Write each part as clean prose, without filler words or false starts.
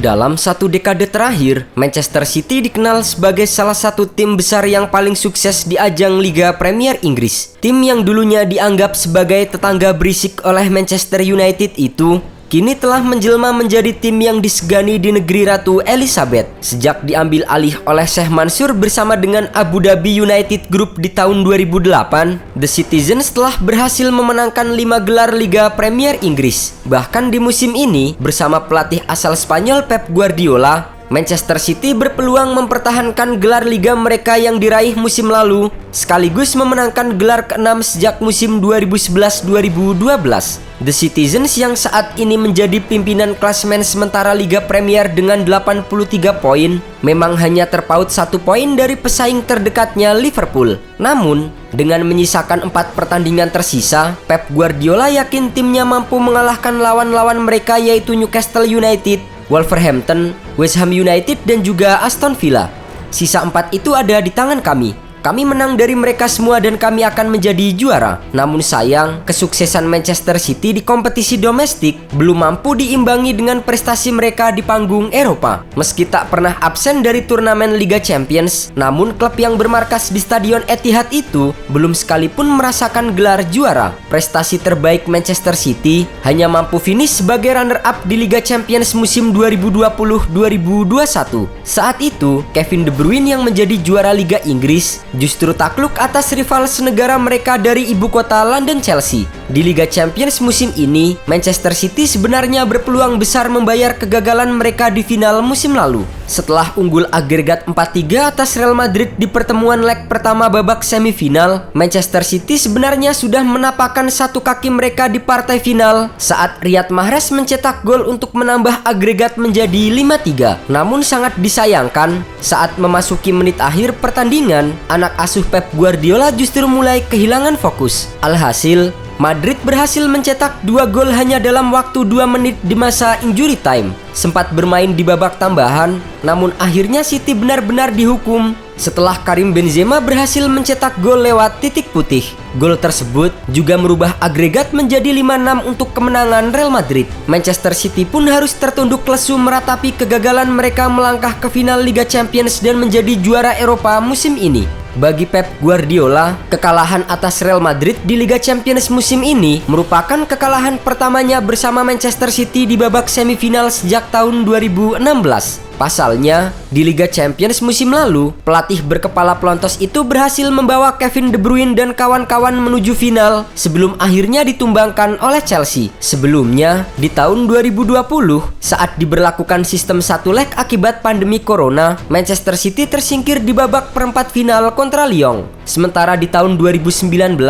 Dalam satu dekade terakhir, Manchester City dikenal sebagai salah satu tim besar yang paling sukses di ajang Liga Premier Inggris. Tim yang dulunya dianggap sebagai tetangga berisik oleh Manchester United itu kini telah menjelma menjadi tim yang disegani di negeri Ratu Elizabeth. Sejak diambil alih oleh Sheikh Mansour bersama dengan Abu Dhabi United Group di tahun 2008, The Citizens telah berhasil memenangkan 5 gelar Liga Premier Inggris. Bahkan di musim ini, bersama pelatih asal Spanyol Pep Guardiola, Manchester City berpeluang mempertahankan gelar liga mereka yang diraih musim lalu, sekaligus memenangkan gelar ke-6 sejak musim 2011-2012. The Citizens yang saat ini menjadi pimpinan klasemen sementara Liga Premier dengan 83 poin, memang hanya terpaut 1 poin dari pesaing terdekatnya Liverpool. Namun, dengan menyisakan 4 pertandingan tersisa, Pep Guardiola yakin timnya mampu mengalahkan lawan-lawan mereka yaitu Newcastle United, Wolverhampton, West Ham United, dan juga Aston Villa. Sisa 4 itu ada di tangan kami. Kami menang dari mereka semua dan kami akan menjadi juara. Namun sayang, kesuksesan Manchester City di kompetisi domestik belum mampu diimbangi dengan prestasi mereka di panggung Eropa. Meski tak pernah absen dari turnamen Liga Champions, namun klub yang bermarkas di Stadion Etihad itu belum sekalipun merasakan gelar juara. Prestasi terbaik Manchester City hanya mampu finish sebagai runner-up di Liga Champions musim 2020-2021. Saat itu, Kevin De Bruyne yang menjadi juara Liga Inggris justru takluk atas rival senegara mereka dari ibu kota London, Chelsea. Di Liga Champions musim ini, Manchester City sebenarnya berpeluang besar membayar kegagalan mereka di final musim lalu. Setelah unggul agregat 4-3 atas Real Madrid di pertemuan leg pertama babak semifinal, Manchester City sebenarnya sudah menapakkan satu kaki mereka di partai final saat Riyad Mahrez mencetak gol untuk menambah agregat menjadi 5-3. Namun sangat disayangkan, saat memasuki menit akhir pertandingan, anak asuh Pep Guardiola justru mulai kehilangan fokus. Alhasil, Madrid berhasil mencetak 2 gol hanya dalam waktu 2 menit di masa injury time. Sempat bermain di babak tambahan, namun akhirnya City benar-benar dihukum setelah Karim Benzema berhasil mencetak gol lewat titik putih. Gol tersebut juga merubah agregat menjadi 5-6 untuk kemenangan Real Madrid. Manchester City pun harus tertunduk lesu meratapi kegagalan mereka melangkah ke final Liga Champions dan menjadi juara Eropa musim ini. Bagi Pep Guardiola, kekalahan atas Real Madrid di Liga Champions musim ini merupakan kekalahan pertamanya bersama Manchester City di babak semifinal sejak tahun 2016. Pasalnya, di Liga Champions musim lalu, pelatih berkepala pelontos itu berhasil membawa Kevin De Bruyne dan kawan-kawan menuju final sebelum akhirnya ditumbangkan oleh Chelsea. Sebelumnya, di tahun 2020, saat diberlakukan sistem 1 leg akibat pandemi corona, Manchester City tersingkir di babak perempat final kontra Lyon. Sementara di tahun 2019,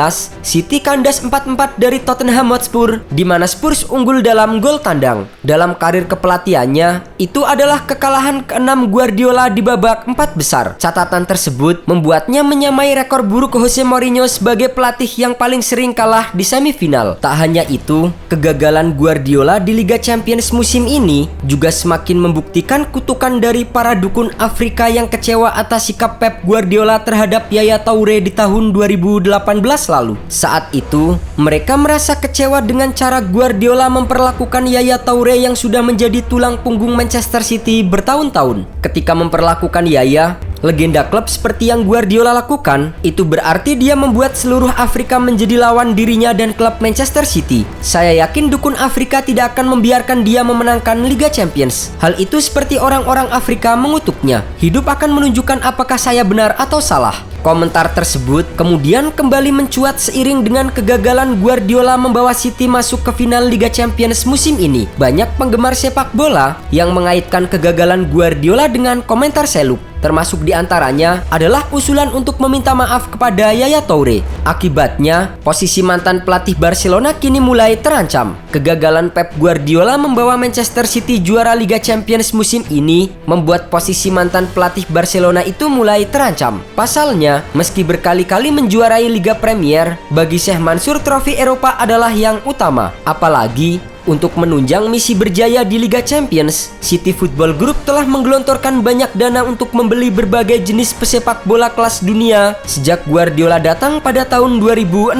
City kandas 4-4 dari Tottenham Hotspur, di mana Spurs unggul dalam gol tandang. Dalam karir kepelatihannya, itu adalah kekalahan ke-6 Guardiola di babak 4 besar. Catatan tersebut membuatnya menyamai rekor buruk Jose Mourinho sebagai pelatih yang paling sering kalah di semifinal. Tak hanya itu, kegagalan Guardiola di Liga Champions musim ini juga semakin membuktikan kutukan dari para dukun Afrika yang kecewa atas sikap Pep Guardiola terhadap Yaya Toure di tahun 2018 lalu. Saat itu, mereka merasa kecewa dengan cara Guardiola memperlakukan Yaya Toure yang sudah menjadi tulang punggung Manchester City bertahun-tahun. Ketika memperlakukan Yaya, legenda klub seperti yang Guardiola lakukan, itu berarti dia membuat seluruh Afrika menjadi lawan dirinya dan klub Manchester City. Saya yakin dukun Afrika tidak akan membiarkan dia memenangkan Liga Champions. Hal itu seperti orang-orang Afrika mengutuknya. Hidup akan menunjukkan apakah saya benar atau salah. Komentar tersebut kemudian kembali mencuat seiring dengan kegagalan Guardiola membawa City masuk ke final Liga Champions musim ini. Banyak penggemar sepak bola yang mengaitkan kegagalan Guardiola dengan komentar seluk. Termasuk diantaranya adalah usulan untuk meminta maaf kepada Yaya Toure. Akibatnya, posisi mantan pelatih Barcelona kini mulai terancam. Kegagalan Pep Guardiola membawa Manchester City juara Liga Champions musim ini membuat posisi mantan pelatih Barcelona itu mulai terancam. Pasalnya, meski berkali-kali menjuarai Liga Premier, bagi Sheikh Mansour trofi Eropa adalah yang utama. Apalagi Untuk menunjang misi berjaya di Liga Champions, City Football Group telah menggelontorkan banyak dana untuk membeli berbagai jenis pesepak bola kelas dunia sejak Guardiola datang pada tahun 2016.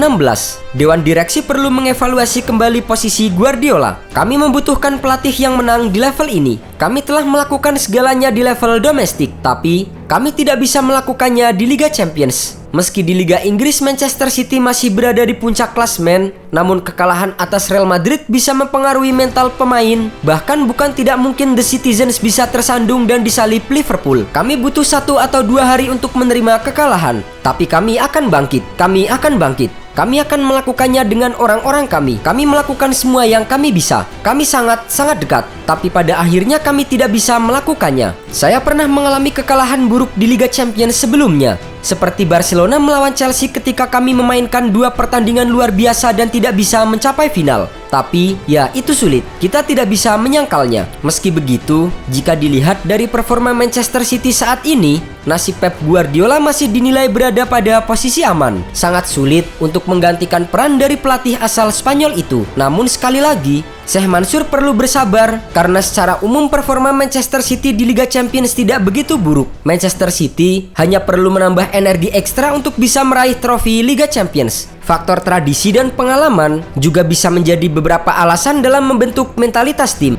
Dewan direksi perlu mengevaluasi kembali posisi Guardiola. Kami membutuhkan pelatih yang menang di level ini. Kami telah melakukan segalanya di level domestik, tapi kami tidak bisa melakukannya di Liga Champions. Meski di Liga Inggris Manchester City masih berada di puncak klasemen, namun kekalahan atas Real Madrid bisa mempengaruhi mental pemain. Bahkan bukan tidak mungkin The Citizens bisa tersandung dan disalip Liverpool. Kami butuh 1 atau 2 hari untuk menerima kekalahan, tapi kami akan bangkit. Kami akan bangkit. Kami akan melakukannya dengan orang-orang kami. Kami melakukan semua yang kami bisa. Kami sangat dekat, tapi pada akhirnya kami tidak bisa melakukannya. Saya pernah mengalami kekalahan buruk di Liga Champions sebelumnya, seperti Barcelona melawan Chelsea ketika kami memainkan 2 pertandingan luar biasa dan tidak bisa mencapai final. Tapi ya, itu sulit. Kita tidak bisa menyangkalnya. Meski begitu, jika dilihat dari performa Manchester City saat ini, nasib Pep Guardiola masih dinilai berada pada posisi aman. Sangat sulit untuk menggantikan peran dari pelatih asal Spanyol itu. Namun sekali lagi, Sheikh Mansour perlu bersabar karena secara umum performa Manchester City di Liga Champions tidak begitu buruk. Manchester City hanya perlu menambah energi ekstra untuk bisa meraih trofi Liga Champions. Faktor tradisi dan pengalaman juga bisa menjadi beberapa alasan dalam membentuk mentalitas tim.